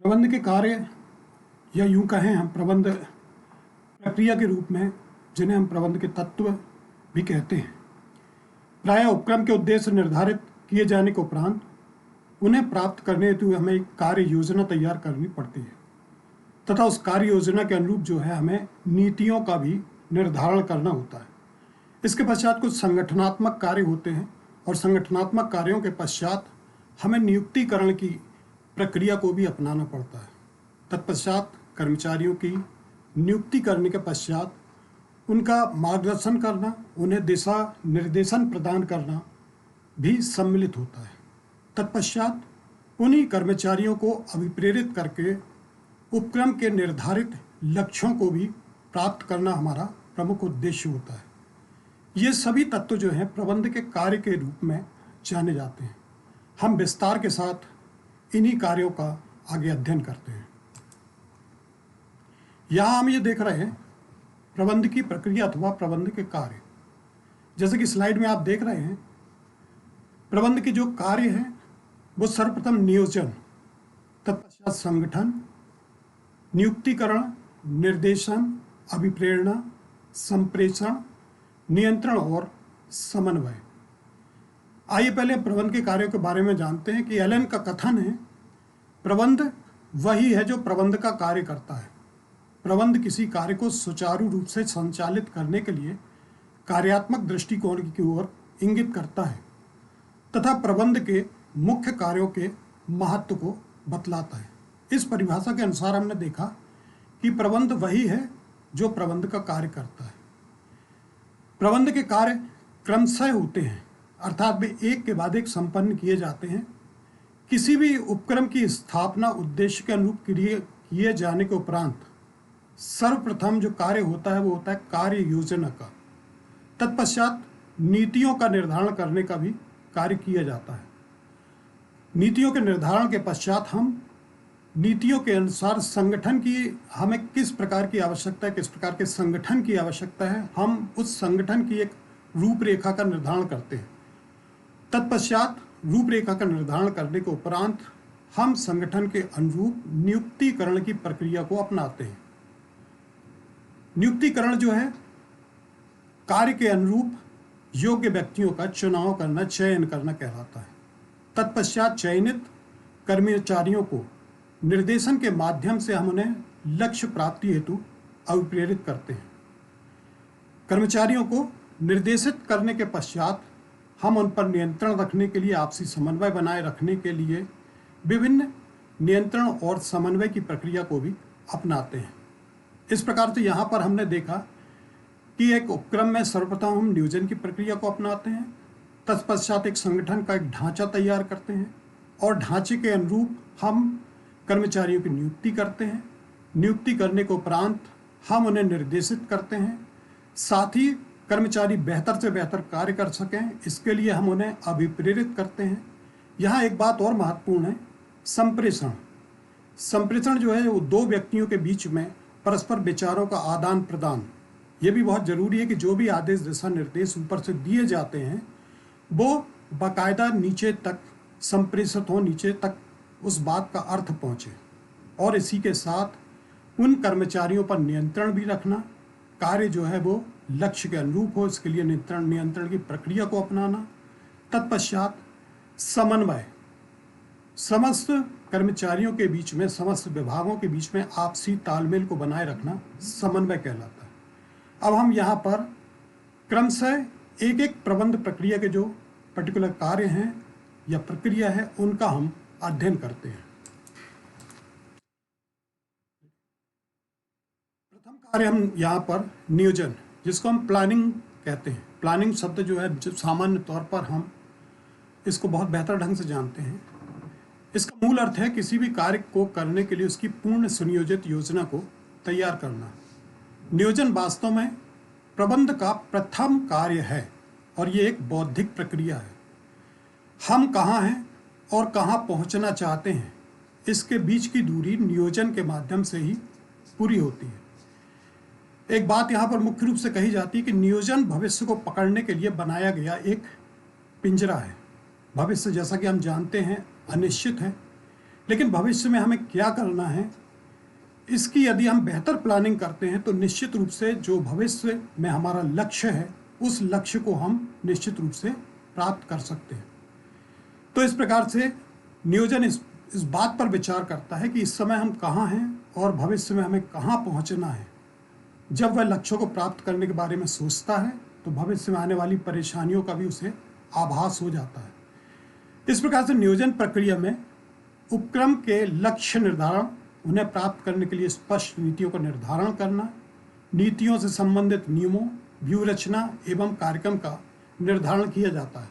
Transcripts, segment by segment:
प्रबंध के कार्य या यूं कहें हम प्रबंध प्रक्रिया के रूप में, जिन्हें हम प्रबंध के तत्व भी कहते हैं, प्रायः उपक्रम के उद्देश्य निर्धारित किए जाने के उपरांत उन्हें प्राप्त करने हेतु हमें एक कार्य योजना तैयार करनी पड़ती है तथा उस कार्य योजना के अनुरूप जो है हमें नीतियों का भी निर्धारण करना होता है। इसके पश्चात कुछ संगठनात्मक कार्य होते हैं और संगठनात्मक कार्यों के पश्चात हमें नियुक्तिकरण की प्रक्रिया को भी अपनाना पड़ता है। तत्पश्चात कर्मचारियों की नियुक्ति करने के पश्चात उनका मार्गदर्शन करना, उन्हें दिशा निर्देशन प्रदान करना भी सम्मिलित होता है। तत्पश्चात उन्हीं कर्मचारियों को अभिप्रेरित करके उपक्रम के निर्धारित लक्ष्यों को भी प्राप्त करना हमारा प्रमुख उद्देश्य होता है। ये सभी तत्व जो हैं प्रबंध के कार्य के रूप में जाने जाते हैं। हम विस्तार के साथ इन्हीं कार्यों का आगे अध्ययन करते हैं। यहाँ हम ये देख रहे हैं प्रबंध की प्रक्रिया अथवा प्रबंध के कार्य। जैसे कि स्लाइड में आप देख रहे हैं, प्रबंध के जो कार्य हैं वो सर्वप्रथम नियोजन, तत्पश्चात संगठन, नियुक्तिकरण, निर्देशन, अभिप्रेरणा, संप्रेषण, नियंत्रण और समन्वय। आइए पहले प्रबंध के कार्यों के बारे में जानते हैं कि एलन का कथन है, प्रबंध वही है जो प्रबंध का कार्य करता है। प्रबंध किसी कार्य को सुचारू रूप से संचालित करने के लिए कार्यात्मक दृष्टिकोण की ओर इंगित करता है तथा प्रबंध के मुख्य कार्यों के महत्व को बतलाता है। इस परिभाषा के अनुसार हमने देखा कि प्रबंध वही है जो प्रबंध का कार्य करता है। प्रबंध के कार्य क्रमशः होते हैं, अर्थात वे एक के बाद एक संपन्न किए जाते हैं। किसी भी उपक्रम की स्थापना उद्देश्य के अनुरूप किए जाने के उपरांत सर्वप्रथम जो कार्य होता है वो होता है कार्य योजना का। तत्पश्चात नीतियों का निर्धारण करने का भी कार्य किया जाता है। नीतियों के निर्धारण के पश्चात हम नीतियों के अनुसार संगठन की हमें किस प्रकार की आवश्यकता है, किस प्रकार के संगठन की आवश्यकता है, हम उस संगठन की एक रूपरेखा का निर्धारण करते हैं। तत्पश्चात रूपरेखा का निर्धारण करने के उपरांत हम संगठन के अनुरूप नियुक्तिकरण की प्रक्रिया को अपनाते हैं। नियुक्तिकरण जो है कार्य के अनुरूप योग्य व्यक्तियों का चुनाव करना, चयन करना कहलाता है। तत्पश्चात चयनित कर्मचारियों को निर्देशन के माध्यम से हम उन्हें लक्ष्य प्राप्ति हेतु अभिप्रेरित करते हैं। कर्मचारियों को निर्देशित करने के पश्चात हम उन पर नियंत्रण रखने के लिए, आपसी समन्वय बनाए रखने के लिए विभिन्न नियंत्रण और समन्वय की प्रक्रिया को भी अपनाते हैं। इस प्रकार से यहाँ पर हमने देखा कि एक उपक्रम में सर्वप्रथम हम नियोजन की प्रक्रिया को अपनाते हैं, तत्पश्चात एक संगठन का एक ढांचा तैयार करते हैं और ढांचे के अनुरूप हम कर्मचारियों की नियुक्ति करते हैं। नियुक्ति करने के उपरांत हम उन्हें निर्देशित करते हैं। साथ ही कर्मचारी बेहतर से बेहतर कार्य कर सकें, इसके लिए हम उन्हें अभिप्रेरित करते हैं। यहाँ एक बात और महत्वपूर्ण है, संप्रेषण। संप्रेषण जो है वो दो व्यक्तियों के बीच में परस्पर विचारों का आदान प्रदान, ये भी बहुत ज़रूरी है कि जो भी आदेश दिशा निर्देश ऊपर से दिए जाते हैं वो बाकायदा नीचे तक संप्रेषित हो, नीचे तक उस बात का अर्थ पहुँचे। और इसी के साथ उन कर्मचारियों पर नियंत्रण भी रखना, कार्य जो है वो लक्ष्य के अनुरूप हो, इसके लिए नियंत्रण की प्रक्रिया को अपनाना। तत्पश्चात समन्वय, समस्त कर्मचारियों के बीच में, समस्त विभागों के बीच में आपसी तालमेल को बनाए रखना समन्वय कहलाता है। अब हम यहाँ पर क्रमशः एक एक प्रबंध प्रक्रिया के जो पर्टिकुलर कार्य हैं या प्रक्रिया है उनका हम अध्ययन करते हैं। प्रथम कार्य हम यहाँ पर नियोजन, जिसको हम प्लानिंग कहते हैं। प्लानिंग शब्द जो है जो सामान्य तौर पर हम इसको बहुत बेहतर ढंग से जानते हैं। इसका मूल अर्थ है किसी भी कार्य को करने के लिए उसकी पूर्ण सुनियोजित योजना को तैयार करना। नियोजन वास्तव में प्रबंध का प्रथम कार्य है और ये एक बौद्धिक प्रक्रिया है। हम कहाँ हैं और कहाँ पहुँचना चाहते हैं, इसके बीच की दूरी नियोजन के माध्यम से ही पूरी होती है। एक बात यहाँ पर मुख्य रूप से कही जाती है कि नियोजन भविष्य को पकड़ने के लिए बनाया गया एक पिंजरा है। भविष्य जैसा कि हम जानते हैं अनिश्चित है, लेकिन भविष्य में हमें क्या करना है, इसकी यदि हम बेहतर प्लानिंग करते हैं तो निश्चित रूप से जो भविष्य में हमारा लक्ष्य है उस लक्ष्य को हम निश्चित रूप से प्राप्त कर सकते हैं। तो इस प्रकार से नियोजन इस बात पर विचार करता है कि इस समय हम कहाँ हैं और भविष्य में हमें कहाँ पहुँचना है। जब वह लक्ष्यों को प्राप्त करने के बारे में सोचता है तो भविष्य में आने वाली परेशानियों का भी उसे आभास हो जाता है। इस प्रकार से नियोजन प्रक्रिया में उपक्रम के लक्ष्य निर्धारण, उन्हें प्राप्त करने के लिए स्पष्ट नीतियों का निर्धारण करना, नीतियों से संबंधित नियमों, व्यूह रचना एवं कार्यक्रम का निर्धारण किया जाता है।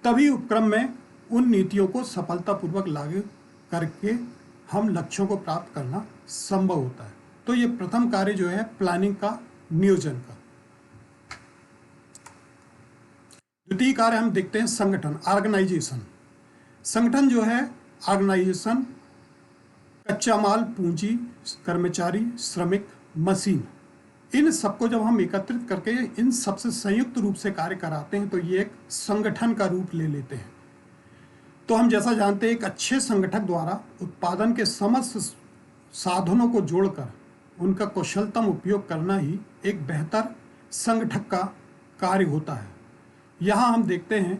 तभी उपक्रम में उन नीतियों को सफलतापूर्वक लागू करके हम लक्ष्यों को प्राप्त करना संभव होता है। तो ये प्रथम कार्य जो है प्लानिंग का, नियोजन का। द्वितीय कार्य हम देखते हैं संगठन, ऑर्गेनाइजेशन। संगठन जो है, ऑर्गेनाइजेशन, कच्चा माल, पूंजी, कर्मचारी, श्रमिक, मशीन, इन सबको जब हम एकत्रित करके इन सबसे संयुक्त रूप से कार्य कराते हैं तो ये एक संगठन का रूप ले लेते हैं। तो हम जैसा जानते हैं, एक अच्छे संगठक द्वारा उत्पादन के समस्त साधनों को जोड़कर उनका कुशलतम उपयोग करना ही एक बेहतर संगठक का कार्य होता है। यहाँ हम देखते हैं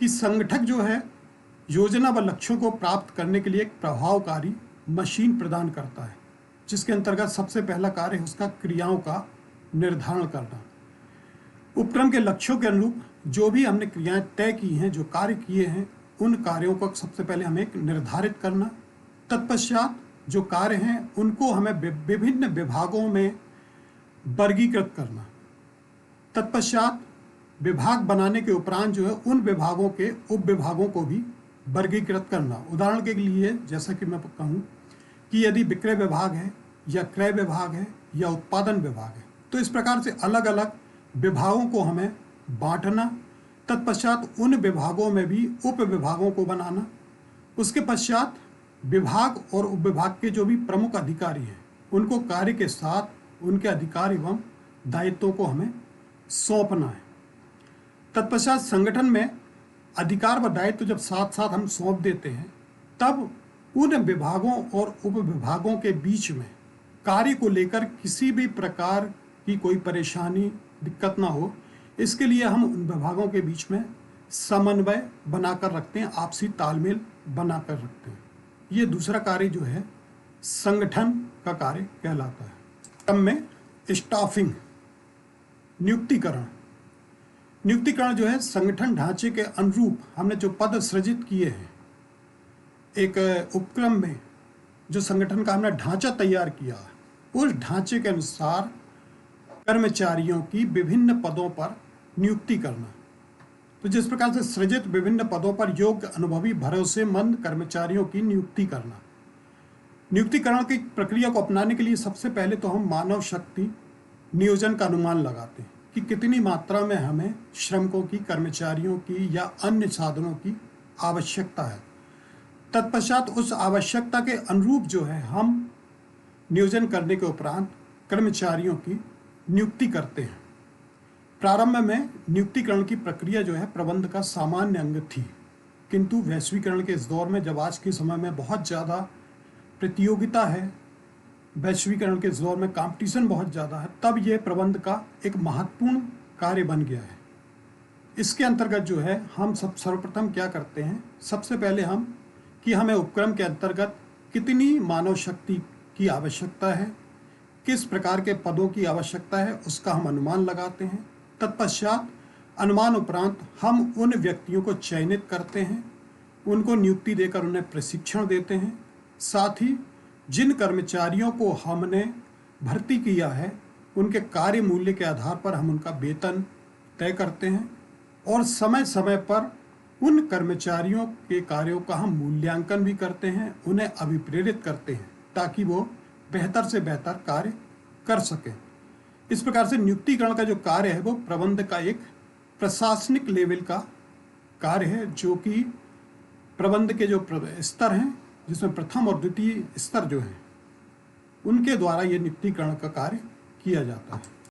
कि संगठक जो है योजना व लक्ष्यों को प्राप्त करने के लिए एक प्रभावकारी मशीन प्रदान करता है, जिसके अंतर्गत सबसे पहला कार्य है उसका क्रियाओं का निर्धारण करना। उपक्रम के लक्ष्यों के अनुरूप जो भी हमने क्रियाएं तय की हैं, जो कार्य किए हैं, उन कार्यों को सबसे पहले हमें निर्धारित करना। तत्पश्चात जो कार्य हैं उनको हमें विभिन्न विभागों में वर्गीकृत करना। तत्पश्चात विभाग बनाने के उपरांत जो है उन विभागों के उप विभागों को भी वर्गीकृत करना। उदाहरण के लिए जैसा कि मैं कहूँ कि यदि विक्रय विभाग है या क्रय विभाग है या उत्पादन विभाग है, तो इस प्रकार से अलग अलग विभागों को हमें बांटना। तत्पश्चात उन विभागों में भी उप विभागों को बनाना। उसके पश्चात विभाग और उप विभाग के जो भी प्रमुख अधिकारी हैं उनको कार्य के साथ उनके अधिकार एवं दायित्वों को हमें सौंपना है। तत्पश्चात संगठन में अधिकार व दायित्व जब साथ साथ हम सौंप देते हैं तब उन विभागों और उप विभागों के बीच में कार्य को लेकर किसी भी प्रकार की कोई परेशानी, दिक्कत ना हो, इसके लिए हम उन विभागों के बीच में समन्वय बनाकर रखते हैं, आपसी तालमेल बनाकर रखते हैं। ये दूसरा कार्य जो है संगठन का कार्य कहलाता है। क्रम में स्टाफिंग, नियुक्तिकरण। नियुक्तिकरण जो है संगठन ढांचे के अनुरूप हमने जो पद सृजित किए हैं, एक उपक्रम में जो संगठन का हमने ढांचा तैयार किया, उस ढांचे के अनुसार कर्मचारियों की विभिन्न पदों पर नियुक्ति करना। तो जिस प्रकार से सृजित विभिन्न पदों पर योग्य, अनुभवी, भरोसेमंद कर्मचारियों की नियुक्ति करना। नियुक्तिकरण की प्रक्रिया को अपनाने के लिए सबसे पहले तो हम मानव शक्ति नियोजन का अनुमान लगाते हैं कि कितनी मात्रा में हमें श्रमिकों की, कर्मचारियों की या अन्य साधनों की आवश्यकता है। तत्पश्चात उस आवश्यकता के अनुरूप जो है हम नियोजन करने के उपरांत कर्मचारियों की नियुक्ति करते हैं। प्रारंभ में नियुक्तिकरण की प्रक्रिया जो है प्रबंध का सामान्य अंग थी, किंतु वैश्वीकरण के इस दौर में जब आज के समय में बहुत ज़्यादा प्रतियोगिता है, वैश्वीकरण के इस दौर में कंपटीशन बहुत ज़्यादा है, तब ये प्रबंध का एक महत्वपूर्ण कार्य बन गया है। इसके अंतर्गत जो है हम सर्वप्रथम क्या करते हैं, सबसे पहले हमें उपक्रम के अंतर्गत कितनी मानव शक्ति की आवश्यकता है, किस प्रकार के पदों की आवश्यकता है, उसका हम अनुमान लगाते हैं। तत्पश्चात अनुमान उपरांत हम उन व्यक्तियों को चयनित करते हैं, उनको नियुक्ति देकर उन्हें प्रशिक्षण देते हैं। साथ ही जिन कर्मचारियों को हमने भर्ती किया है उनके कार्य मूल्य के आधार पर हम उनका वेतन तय करते हैं और समय समय पर उन कर्मचारियों के कार्यों का हम मूल्यांकन भी करते हैं, उन्हें अभिप्रेरित करते हैं ताकि वो बेहतर से बेहतर कार्य कर सकें। इस प्रकार से नियुक्तिकरण का जो कार्य है वो प्रबंध का एक प्रशासनिक लेवल का कार्य है, जो कि प्रबंध के जो स्तर हैं, जिसमें प्रथम और द्वितीय स्तर जो हैं, उनके द्वारा ये नियुक्तिकरण का कार्य किया जाता है।